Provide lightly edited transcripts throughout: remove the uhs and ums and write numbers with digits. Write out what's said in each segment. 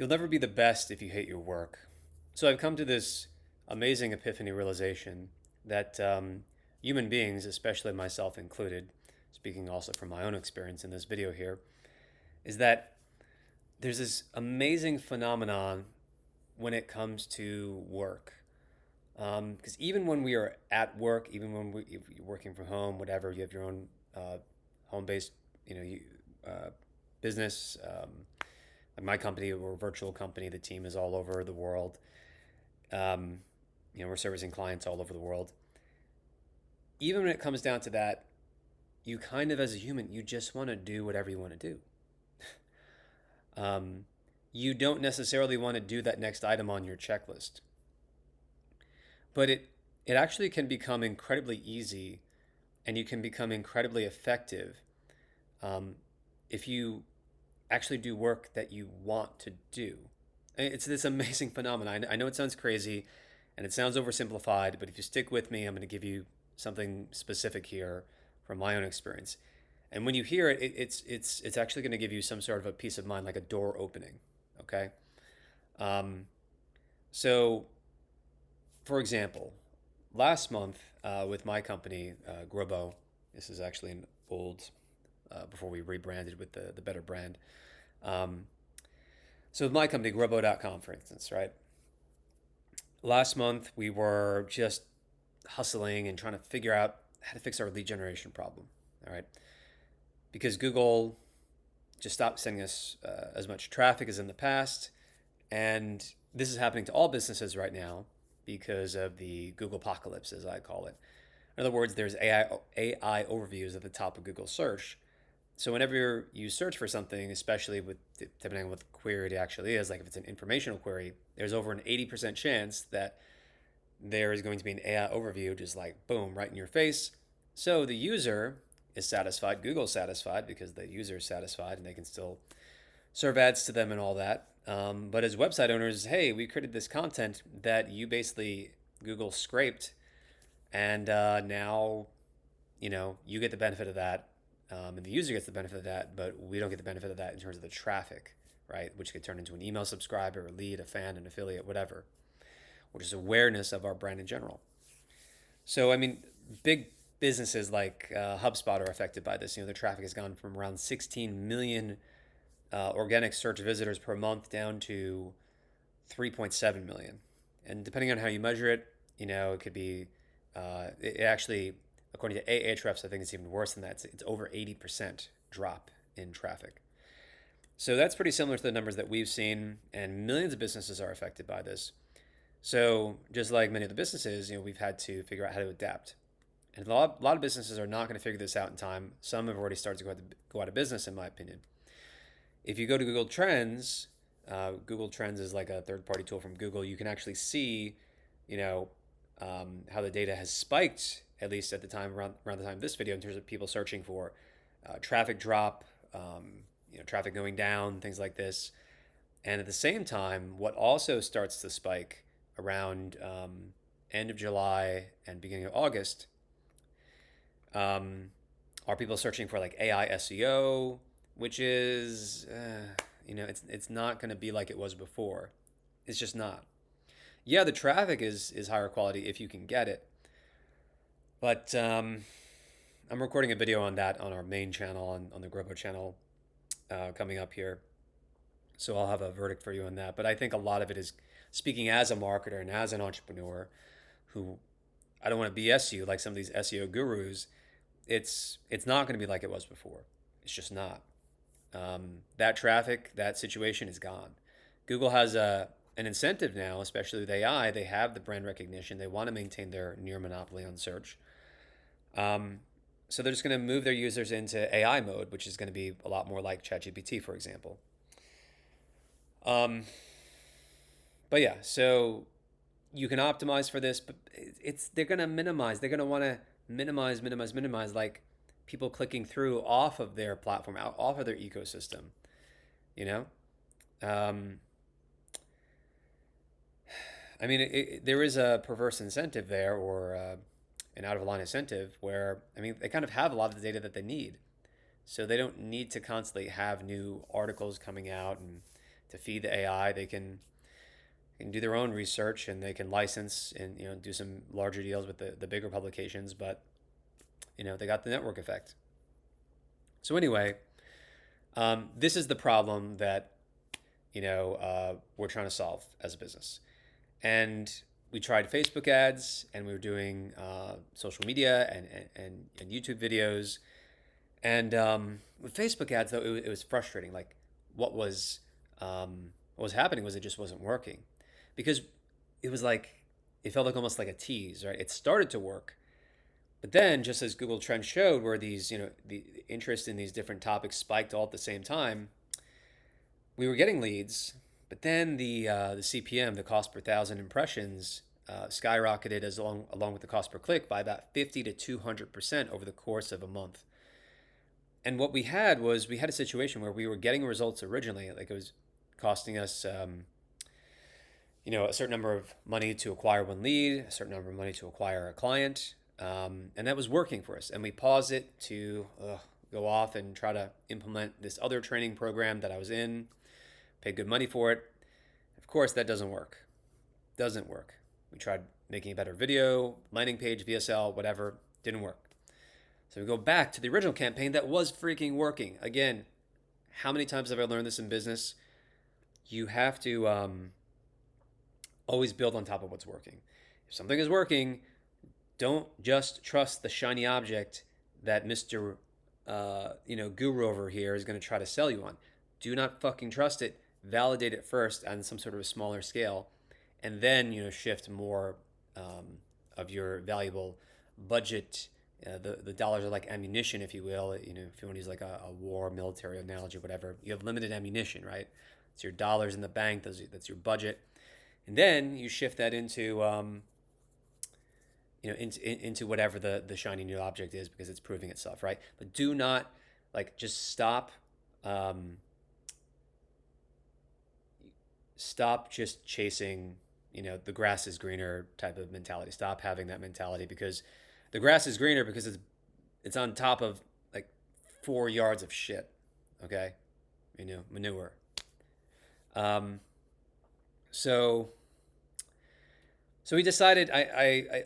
You'll never be the best if you hate your work. So I've come to this amazing epiphany realization that human beings, especially myself included, speaking also from my own experience in this video here, is that there's this amazing phenomenon when it comes to work. Because even when we are at work, even when if you're working from home, whatever, you have your own home-based, uh, business. Like my company, we're a virtual company. The team is all over the world. Um, we're servicing clients all over the world. Even when it comes down to that, you kind of, as a human, you just want to do whatever you want to do. Um, you don't necessarily want to do that next item on your checklist, but it actually can become incredibly easy, and you can become incredibly effective um, if you actually do work that you want to do. It's this amazing phenomenon. I know it sounds crazy and it sounds oversimplified, but if you stick with me, I'm going to give you something specific here from my own experience. And when you hear it, it's actually going to give you some sort of a peace of mind, like a door opening. Okay. Um, so, for example, last month with my company, Growbo, this is actually an old, before we rebranded with the better brand. Um, so with my company, Growbo.com, for instance, right? Last month we were just hustling and trying to figure out how to fix our lead generation problem. All right, because Google just stopped sending us as much traffic as in the past, and this is happening to all businesses right now because of the Google apocalypse, as I call it. In other words, there's AI overviews at the top of Google search. So whenever you search for something, especially with depending on what the query it actually is, like if it's an informational query, there's over an 80% chance that there is going to be an AI overview just like boom right in your face. So the user is satisfied, Google's satisfied because the user is satisfied and they can still serve ads to them and all that. But as website owners, hey, we created this content that you basically Google scraped, and now you get the benefit of that, and the user gets the benefit of that, but we don't get the benefit of that in terms of the traffic, right? Which could turn into an email subscriber, a lead, a fan, an affiliate, whatever, or just awareness of our brand in general. So, I mean, big businesses like HubSpot are affected by this. Their traffic has gone from around 16 million organic search visitors per month down to 3.7 million. And depending on how you measure it, it could be, it actually, according to Ahrefs, I think it's even worse than that. It's over 80% drop in traffic. So that's pretty similar to the numbers that we've seen, and millions of businesses are affected by this. So just like many of the businesses, we've had to figure out how to adapt. And a lot of businesses are not going to figure this out in time. Some have already started to go out of business, in my opinion. If you go to Google Trends is like a third-party tool from Google. You can actually see, you know, how the data has spiked, at least at the time around the time of this video, in terms of people searching for traffic drop, traffic going down, things like this. And at the same time, what also starts to spike around end of July and beginning of August um, are people searching for like AI SEO, which is, it's not going to be like it was before. It's just not. Yeah, the traffic is higher quality if you can get it, but I'm recording a video on that on our main channel on the Growbo channel coming up here, so I'll have a verdict for you on that. But I think a lot of it is speaking as a marketer and as an entrepreneur who I don't want to BS you like some of these SEO gurus. It's not going to be like it was before. It's just not. That traffic, that situation is gone. Google has an incentive now, especially with AI. They have the brand recognition. They want to maintain their near monopoly on search. Um, so they're just going to move their users into AI mode, which is going to be a lot more like ChatGPT, for example. Um, but yeah, so you can optimize for this, but they're going to minimize. They're going to want to minimize, like people clicking through off of their platform, off of their ecosystem. You know, um, I mean, there is a perverse incentive there, or an out of line incentive, where I mean, they kind of have a lot of the data that they need, so they don't need to constantly have new articles coming out and to feed the AI. They can do their own research and they can license and do some larger deals with the bigger publications, but they got the network effect. So anyway, this is the problem that we're trying to solve as a business. And we tried Facebook ads, and we were doing social media and YouTube videos. And with Facebook ads, though, it was frustrating. Like what was happening was it just wasn't working, because it was like it felt like almost like a tease, right? It started to work, but then, just as Google Trends showed, where these the interest in these different topics spiked all at the same time, we were getting leads, but then the CPM, the cost per thousand impressions, skyrocketed along with the cost per click by about 50 to 200% over the course of a month. And what we had a situation where we were getting results originally, like it was costing us, a certain number of money to acquire one lead, a certain number of money to acquire a client, and that was working for us. And we paused it to go off and try to implement this other training program that I was in, paid good money for it. Of course, that doesn't work. We tried making a better video, landing page, VSL, whatever, didn't work. So we go back to the original campaign that was freaking working. Again, how many times have I learned this in business? You have to always build on top of what's working. If something is working, don't just trust the shiny object that Mr. Guru over here is going to try to sell you on. Do not fucking trust it. Validate it first on some sort of a smaller scale, and then shift more of your valuable budget. The dollars are like ammunition, if you will. If you want to use like a war military analogy, whatever. You have limited ammunition, right? It's your dollars in the bank. That's your budget, and then you shift that into into whatever the shiny new object is, because it's proving itself, right? But do not just stop. Stop just chasing, the grass is greener type of mentality. Stop having that mentality, because the grass is greener because it's on top of like 4 yards of shit. Okay, manure. So we decided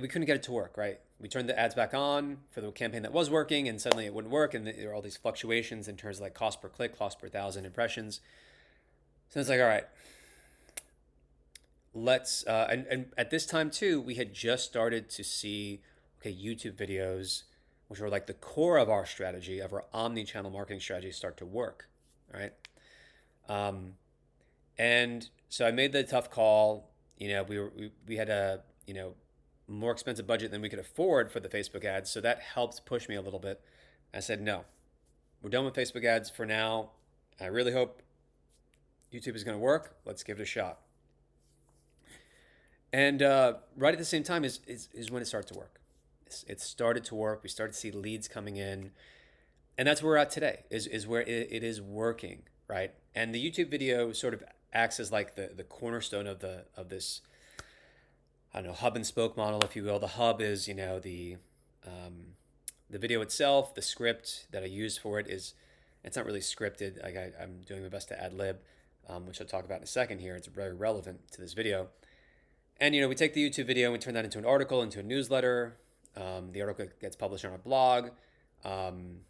we couldn't get it to work, right? We turned the ads back on for the campaign that was working, and suddenly it wouldn't work, and there were all these fluctuations in terms of like cost per click, cost per thousand impressions. So it's like, all right, let's and at this time too, we had just started to see YouTube videos, which were like the core of our strategy, of our omni-channel marketing strategy, start to work, right? And so I made the tough call. We had a more expensive budget than we could afford for the Facebook ads, so that helped push me a little bit. I said, no, we're done with Facebook ads for now. I really hope YouTube is going to work. Let's give it a shot. And right at the same time is when it started to work. It started to work. We started to see leads coming in, and that's where we're at today. Is where it is working, right? And the YouTube video sort of acts as like the cornerstone of this, I don't know, hub and spoke model, if you will. The hub is the video itself. The script that I use for it's not really scripted. I'm doing my best to ad lib, which I'll talk about in a second here. It's very relevant to this video. And we take the YouTube video and we turn that into an article, into a newsletter. The article gets published on our blog. Then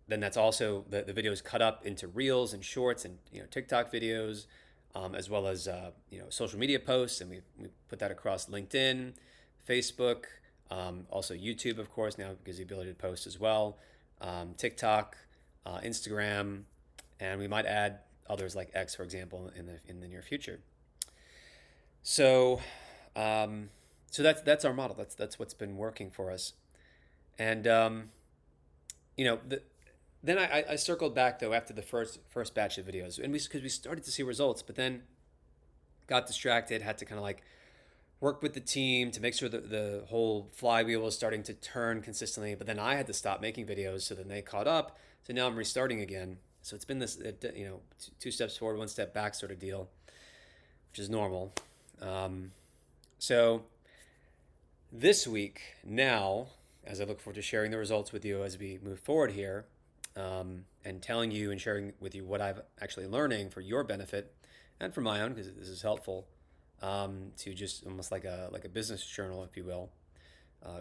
that's also the video is cut up into reels and shorts and TikTok videos, as well as social media posts, and we put that across LinkedIn, Facebook, also YouTube, of course, now gives the ability to post as well, TikTok, Instagram, and we might add others like X, for example, in the near future. So that's our model. That's what's been working for us, and then I circled back though after the first batch of videos, and because we started to see results, but then got distracted, had to kind of like work with the team to make sure that the whole flywheel was starting to turn consistently. But then I had to stop making videos, so then they caught up. So now I'm restarting again. So it's been this, 2 steps forward, 1 step back sort of deal, which is normal. So this week now, as I look forward to sharing the results with you as we move forward here, and telling you and sharing with you what I've actually learning for your benefit and for my own, because this is helpful, to just almost like a business journal, if you will,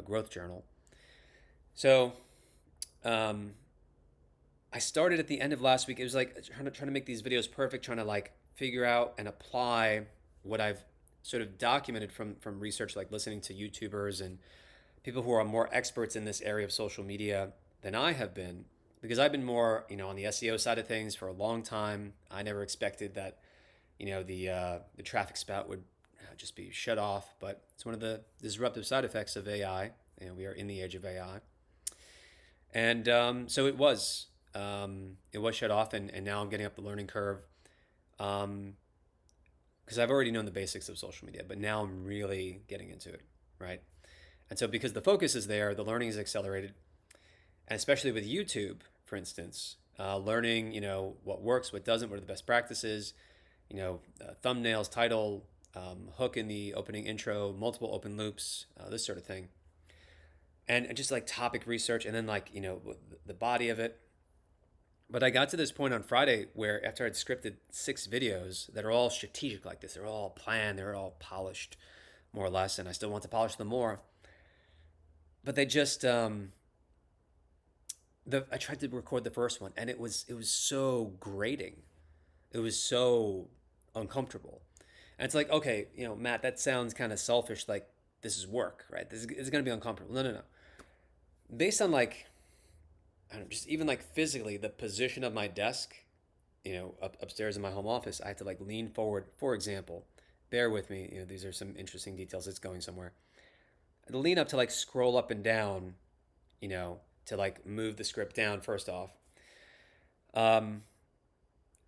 growth journal. So um, I started at the end of last week. It was like trying to make these videos perfect, trying to like figure out and apply what I've sort of documented from research, like listening to YouTubers and people who are more experts in this area of social media than I have been, because I've been more, on the SEO side of things for a long time. I never expected that, the traffic spout would just be shut off, but it's one of the disruptive side effects of AI. We are in the age of AI, and so it was shut off, and now I'm getting up the learning curve. Um, because I've already known the basics of social media, but now I'm really getting into it, right? And so because the focus is there, the learning is accelerated, and especially with YouTube, for instance, learning, what works, what doesn't, what are the best practices, thumbnails, title, hook in the opening intro, multiple open loops, this sort of thing, and just like topic research, and then like the body of it. But I got to this point on Friday where after I'd scripted 6 videos that are all strategic like this, they're all planned, they're all polished, more or less, and I still want to polish them more. But they just I tried to record the first one, and it was so grating. It was so uncomfortable. And it's like, okay, Matt, that sounds kind of selfish. Like this is work, right? This is going to be uncomfortable. No, no, no. Based on like, I don't know, just even like physically the position of my desk, upstairs in my home office, I had to like lean forward. For example, bear with me. These are some interesting details. It's going somewhere. I had to lean up to like scroll up and down, to like move the script down first off. Um,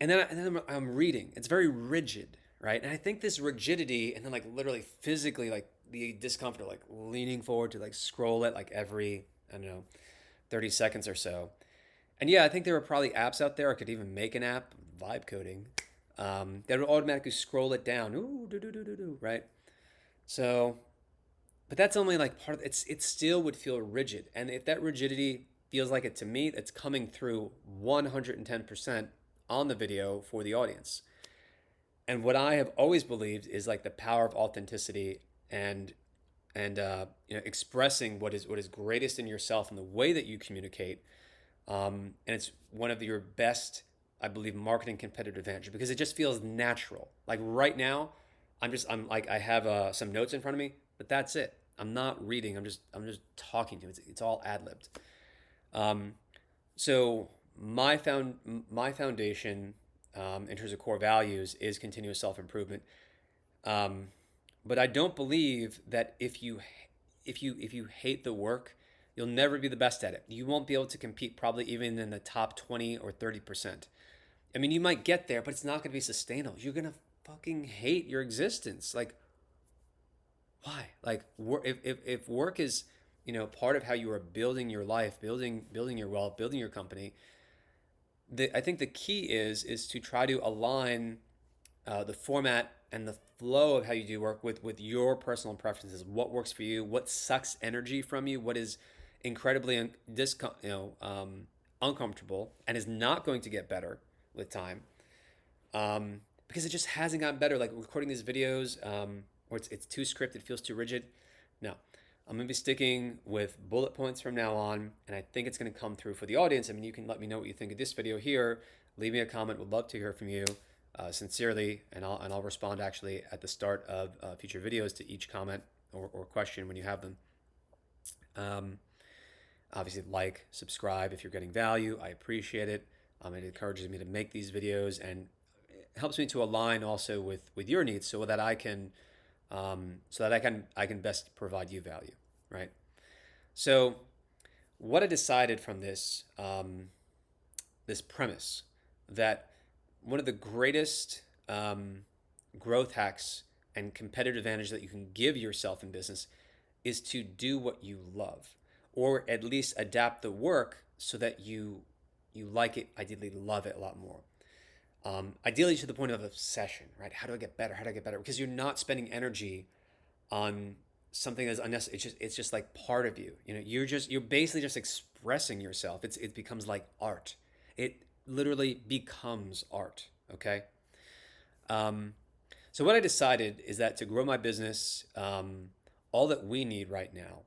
and then I'm reading. It's very rigid, right? And I think this rigidity, and then like literally physically, like the discomfort, like leaning forward to like scroll it like every, I don't know, 30 seconds or so. And yeah, I think there are probably apps out there. I could even make an app, vibe coding, that would automatically scroll it down. Ooh, do do do do do, right? So, but that's only like part of it's. It still would feel rigid, and if that rigidity feels like it to me, it's coming through 110% on the video for the audience. And what I have always believed is like the power of authenticity and expressing what is greatest in yourself and the way that you communicate. And it's one of your best, I believe, marketing competitive advantage because it just feels natural. Like right now, I'm like I have some notes in front of me, but that's it. I'm not reading. I'm just talking to you. It's all ad libbed. Um, so my foundation, in terms of core values, is continuous self improvement. Um, but I don't believe that if you hate the work, you'll never be the best at it. You won't be able to compete probably even in the top 20 or 30%. I mean, you might get there, but it's not going to be sustainable. You're going to fucking hate your existence. Like, why? Like, if work is, part of how you are building your life, building your wealth, building your company, I think the key is to try to align the format and the flow of how you do work with your personal preferences. What works for you? What sucks energy from you? What is incredibly uncomfortable and is not going to get better with time, because it just hasn't gotten better. Like recording these videos, or it's too scripted, feels too rigid. No, I'm gonna be sticking with bullet points from now on, and I think it's gonna come through for the audience. I mean, you can let me know what you think of this video here. Leave me a comment. Would love to hear from you, sincerely, and I'll respond actually at the start of future videos to each comment or question when you have them. Um, Obviously, like, subscribe if you're getting value. I appreciate it. It encourages me to make these videos and it helps me to align also with your needs so that I can best provide you value, right? So, what I decided from this premise that one of the greatest growth hacks and competitive advantage that you can give yourself in business is to do what you love, or at least adapt the work so that you like it, ideally love it a lot more. Ideally to the point of obsession, right? How do I get better? How do I get better? Because you're not spending energy on something that's unnecessary. It's just like part of you. You're basically just expressing yourself. It becomes like art. It literally becomes art. Okay. Um, so what I decided is that to grow my business, all that we need right now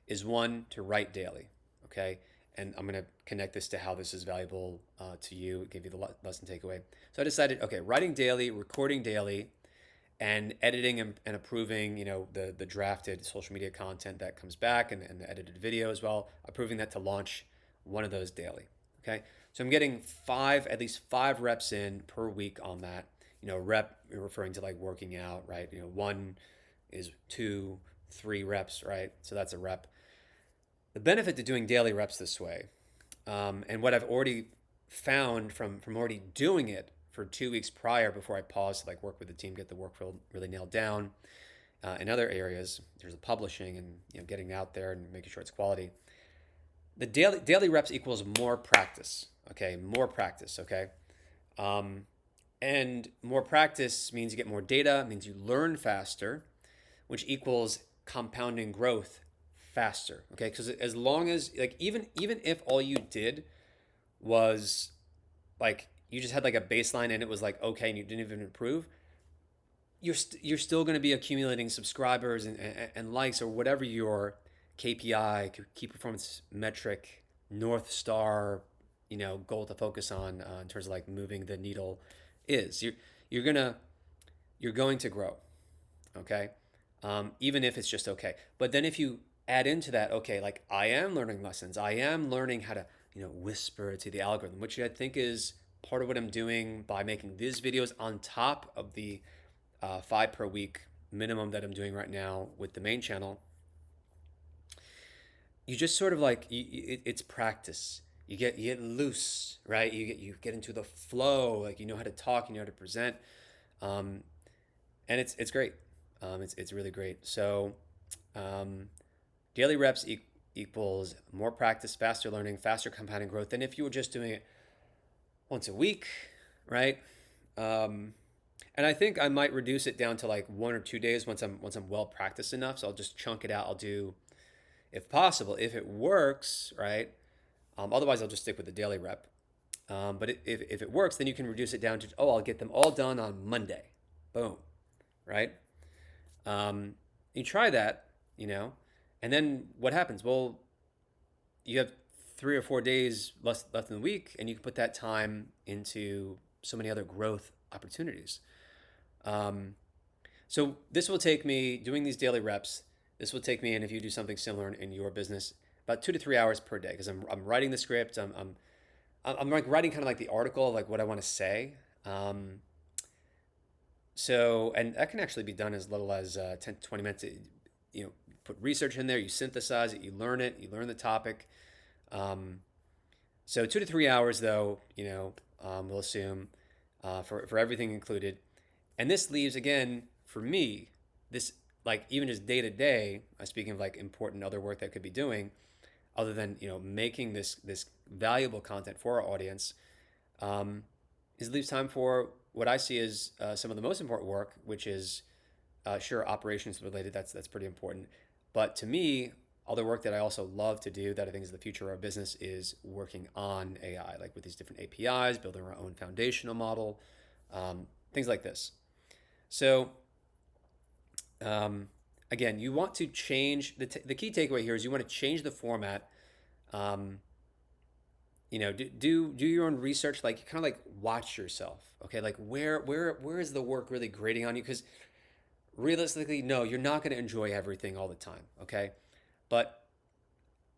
is one to write daily. Okay. And I'm going to connect this to how this is valuable to you, give you the lesson takeaway. So I decided, okay, writing daily, recording daily, and editing and approving, the drafted social media content that comes back, and the edited video as well, approving that to launch one of those daily. Okay. So I'm getting at least five reps in per week on that. Rep referring to like working out, right? One is 2, 3 reps, right? So that's a rep. The benefit to doing daily reps this way, and what I've already found from already doing it for 2 weeks prior before I paused to like work with the team, get the workflow really nailed down. In other areas, there's the publishing and getting out there and making sure it's quality. The daily reps equals more practice. Okay, more practice. Okay, and more practice means you get more data, means you learn faster, which equals compounding growth faster. Okay, because as long as like even if all you did was like you just had like a baseline and it was like okay and you didn't even improve, you're still going to be accumulating subscribers and likes or whatever your KPI, key performance metric, North Star, goal to focus on in terms of like moving the needle is. You're gonna you're going to grow, okay, even if it's just okay. But then if you add into that, okay, like I am learning lessons, I am learning how to whisper to the algorithm, which I think is part of what I'm doing by making these videos on top of the 5 per week minimum that I'm doing right now with the main channel. You just sort of like it's practice. You get loose, right? You get into the flow, like you know how to talk, you know how to present, um, and it's great. It's really great. So um, daily reps equals more practice, faster learning, faster compounding growth than if you were just doing it once a week, right? Um, and I think I might reduce it down to like 1 or 2 days once I'm well practiced enough. So I'll just chunk it out. I'll do, if possible, if it works, right? Otherwise, I'll just stick with the daily rep. But if it works, then you can reduce it down to, I'll get them all done on Monday. Boom, right? You try that, and then what happens? Well, you have 3 or 4 days left in the week, and you can put that time into so many other growth opportunities. Um, so this will take me doing these daily reps. This will take me, and if you do something similar in your business, about 2 to 3 hours per day because I'm writing the script. I'm like writing kind of like the article of like what I want to say. Um, and that can actually be done as little as 10 to 20 minutes. Put research in there, you synthesize it, you learn the topic. Um, so 2 to 3 hours though, we'll assume for everything included. And this leaves again for me, this like even just day to day, speaking of like important other work that I could be doing, other than making this valuable content for our audience, is leaves time for what I see as some of the most important work, which is sure operations related. That's pretty important. But to me, other work that I also love to do that I think is the future of our business is working on AI, like with these different APIs, building our own foundational model, things like this. So again, you want to change the key takeaway here is you want to change the format. Um, do your own research, like kind of like watch yourself. Okay, like where is the work really grading on you? Because realistically, no, you're not going to enjoy everything all the time. Okay, but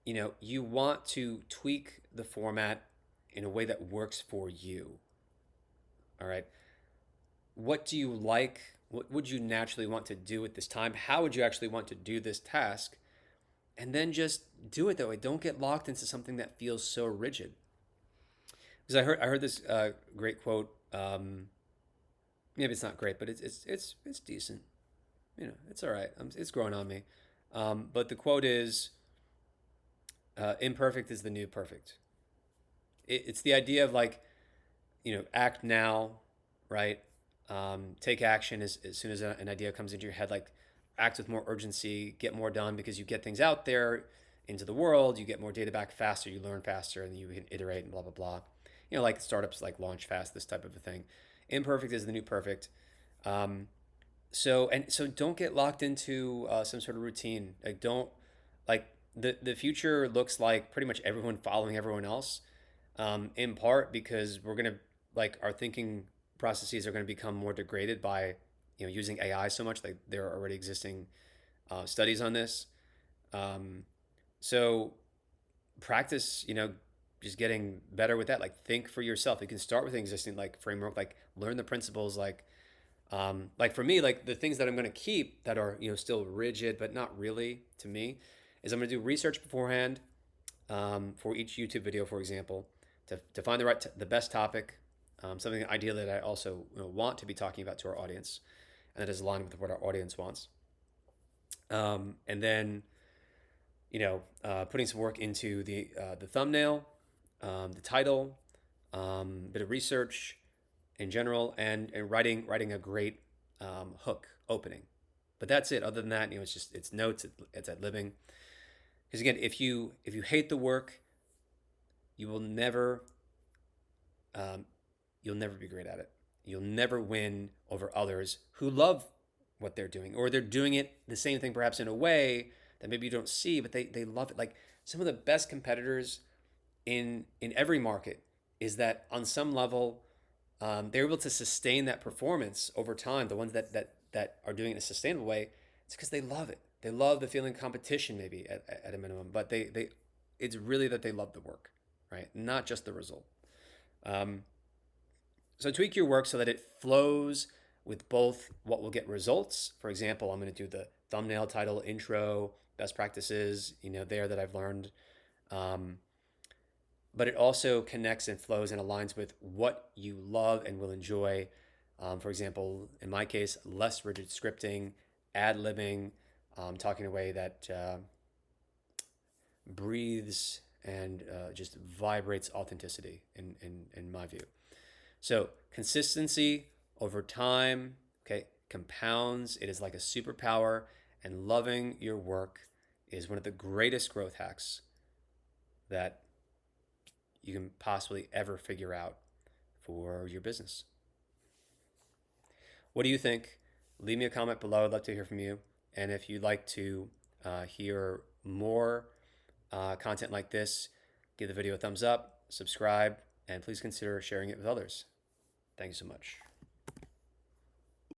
you want to tweak the format in a way that works for you. All right. What do you like? What would you naturally want to do at this time? How would you actually want to do this task? And then just do it that way. Don't get locked into something that feels so rigid. Because I heard this great quote. Maybe it's not great, but it's decent. It's all right. It's growing on me. But the quote is, "Imperfect is the new perfect." It's the idea of like, act now, right? Take action as soon as an idea comes into your head. Like, act with more urgency, get more done because you get things out there into the world, you get more data back faster, you learn faster, and you can iterate and blah, blah, blah. Like startups like launch fast, this type of a thing. Imperfect is the new perfect. Um, so don't get locked into some sort of routine. Like don't like the future looks like pretty much everyone following everyone else. In part because we're gonna like our thinking processes are gonna become more degraded by using AI so much. Like there are already existing studies on this. Um, so practice, just getting better with that. Like think for yourself. You can start with an existing like framework. Like learn the principles. Like for me, like the things that I'm going to keep that are still rigid but not really to me is I'm going to do research beforehand for each YouTube video, for example, to find the best topic, something ideally that I also want to be talking about to our audience, and that is aligned with what our audience wants. And then putting some work into the thumbnail, the title, bit of research in general, and writing a great hook opening. But that's it. Other than that, it's notes, it's ad libbing. Because again, if you hate the work, you will never um, you'll never be great at it. You'll never win over others who love what they're doing, or they're doing it the same thing perhaps in a way that maybe you don't see, but they love it. Like some of the best competitors in every market is that on some level they're able to sustain that performance over time. The ones that are doing it in a sustainable way, it's because they love it. They love the feeling of competition, maybe at a minimum, but they it's really that they love the work, right? Not just the result. Um, so tweak your work so that it flows with both what will get results. For example, I'm going to do the thumbnail, title, intro, best practices, there that I've learned. Um, but it also connects and flows and aligns with what you love and will enjoy. For example, in my case, less rigid scripting, ad libbing, talking in a way that breathes and just vibrates authenticity in my view. So consistency over time, okay, compounds. It is like a superpower, and loving your work is one of the greatest growth hacks that you can possibly ever figure out for your business. What do you think? Leave me a comment below. I'd love to hear from you. And if you'd like to hear more content like this, give the video a thumbs up, subscribe, and please consider sharing it with others. Thank you so much.